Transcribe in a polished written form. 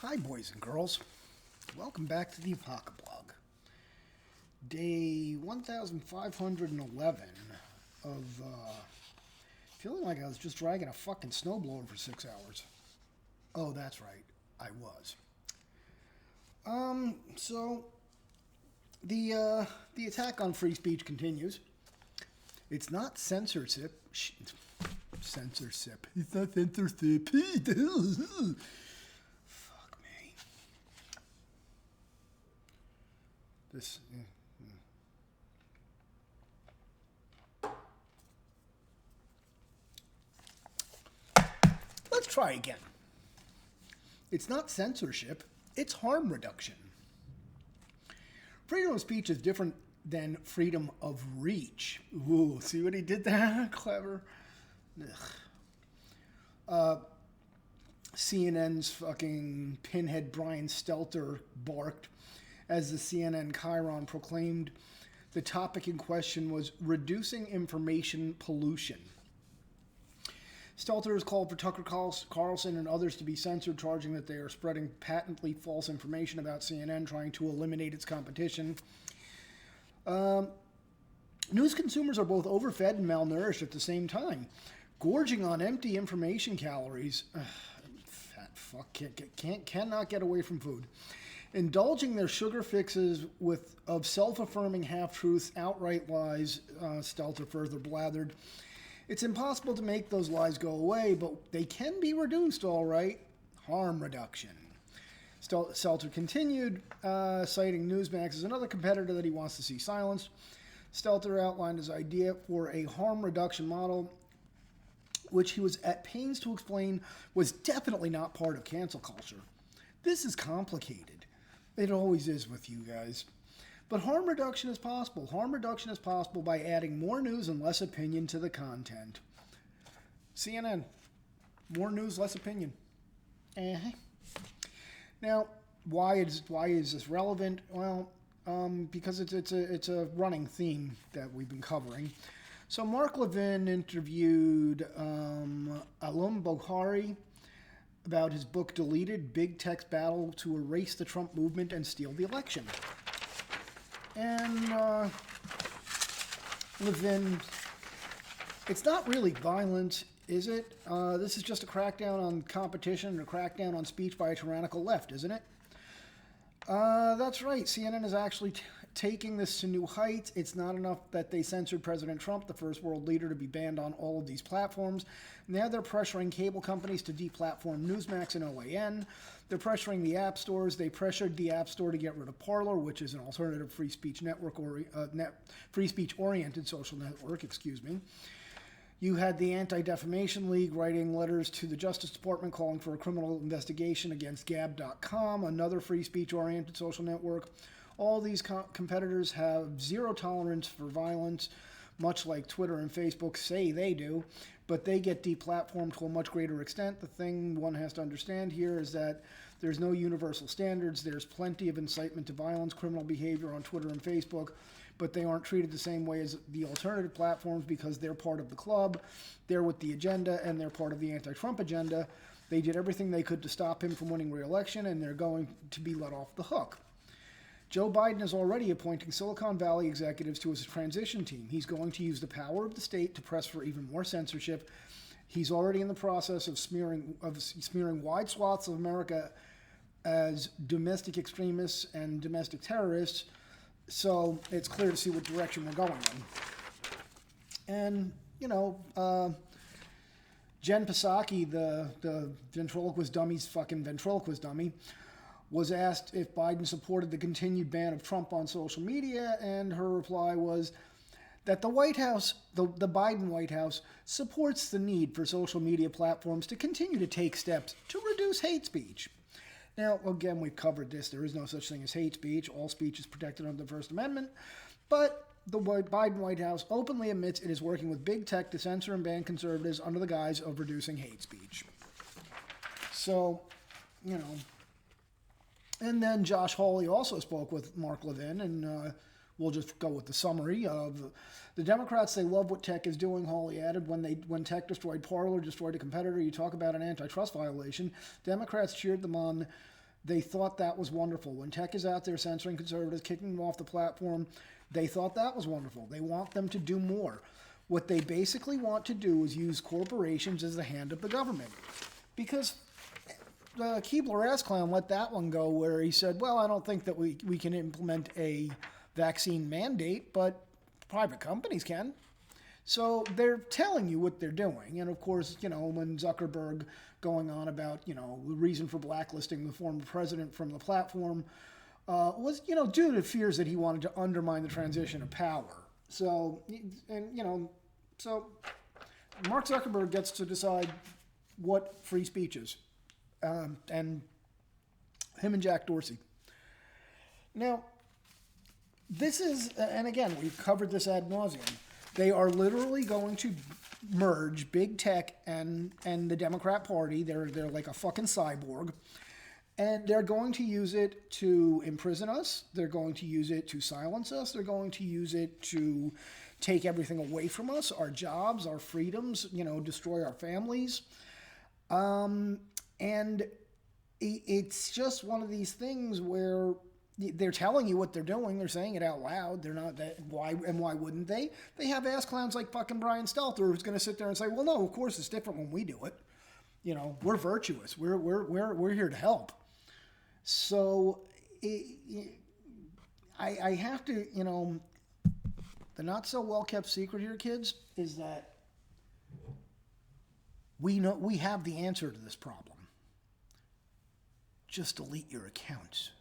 Hi, boys and girls. Welcome back to the Apocablog. Day 1511 of feeling like I was just dragging a fucking snowblower for 6 hours. Oh, that's right. I was. So the attack on free speech continues. It's not censorship. Censorship. It's not censorship. This. Let's try again. It's not censorship, it's harm reduction. Freedom of speech is different than freedom of reach. Ooh, see what he did there? Clever. CNN's fucking pinhead Brian Stelter barked as the CNN Chiron proclaimed the topic in question was reducing information pollution. Stelter has called for Tucker Carlson and others to be censored, charging that they are spreading patently false information about CNN, trying to eliminate its competition. News consumers are both overfed and malnourished at the same time, gorging on empty information calories. Fat fuck cannot get away from food. Indulging their sugar fixes of self-affirming half-truths, outright lies, Stelter further blathered. It's impossible to make those lies go away, but they can be reduced, all right. Harm reduction. Stelter continued, citing Newsmax as another competitor that he wants to see silenced. Stelter outlined his idea for a harm reduction model, which he was at pains to explain was definitely not part of cancel culture. This is complicated. It always is with you guys. But harm reduction is possible. Harm reduction is possible by adding more news and less opinion to the content. CNN, more news, less opinion. Now, why is this relevant? Well, because it's a running theme that we've been covering. So Mark Levin interviewed Alum Bokhari about his book Deleted, Big Tech's Battle to Erase the Trump Movement and Steal the Election. And Levin, it's not really violent, is it? This is just a crackdown on competition and a crackdown on speech by a tyrannical left, isn't it? That's right. CNN is actually taking this to new heights. It's not enough that they censored President Trump, the first world leader to be banned on all of these platforms. Now they're pressuring cable companies to deplatform Newsmax and OAN. They're pressuring the app stores. They pressured the App Store to get rid of Parler, which is an alternative free speech network or free speech oriented social network. You had the Anti-Defamation League writing letters to the Justice Department calling for a criminal investigation against Gab.com, another free speech-oriented social network. All these competitors have zero tolerance for violence, much like Twitter and Facebook say they do, but they get deplatformed to a much greater extent. The thing one has to understand here is that there's no universal standards. There's plenty of incitement to violence, criminal behavior on Twitter and Facebook, but they aren't treated the same way as the alternative platforms because they're part of the club, they're with the agenda, and they're part of the anti-Trump agenda. They did everything they could to stop him from winning re-election, and they're going to be let off the hook. Joe Biden is already appointing Silicon Valley executives to his transition team. He's going to use the power of the state to press for even more censorship. He's already in the process of smearing wide swaths of America as domestic extremists and domestic terrorists. So it's clear to see what direction we're going in. And, Jen Psaki, the ventriloquist dummy's fucking ventriloquist dummy, was asked if Biden supported the continued ban of Trump on social media, and her reply was that the White House, the Biden White House, supports the need for social media platforms to continue to take steps to reduce hate speech. Now, again, we've covered this. There is no such thing as hate speech. All speech is protected under the First Amendment. But the Biden White House openly admits it is working with big tech to censor and ban conservatives under the guise of reducing hate speech. So, And then Josh Hawley also spoke with Mark Levin, and we'll just go with the summary of the Democrats. They love what tech is doing, Hawley added. When tech destroyed Parler, destroyed a competitor, you talk about an antitrust violation. Democrats cheered them on They thought that was wonderful. When tech is out there censoring conservatives, kicking them off the platform, they thought that was wonderful. They want them to do more. What they basically want to do is use corporations as the hand of the government. Because Keebler ass clown let that one go where he said, well, I don't think that we can implement a vaccine mandate, but private companies can. So they're telling you what they're doing. And of course, when Zuckerberg going on about, the reason for blacklisting the former president from the platform was, due to fears that he wanted to undermine the transition of power. So, so Mark Zuckerberg gets to decide what free speech is. And him and Jack Dorsey. Now, this is, and again, we've covered this ad nauseum. They are literally going to merge big tech and the Democrat Party. They're like a fucking cyborg. And they're going to use it to imprison us. They're going to use it to silence us. They're going to use it to take everything away from us, our jobs, our freedoms, destroy our families. And it's just one of these things where they're telling you what they're doing. They're saying it out loud. They're not that. Why wouldn't they? They have ass clowns like fucking Brian Stelter who's going to sit there and say, well, no, of course it's different when we do it. We're virtuous. We're here to help. So I have to, the not so well kept secret here, kids, is that we have the answer to this problem. Just delete your accounts.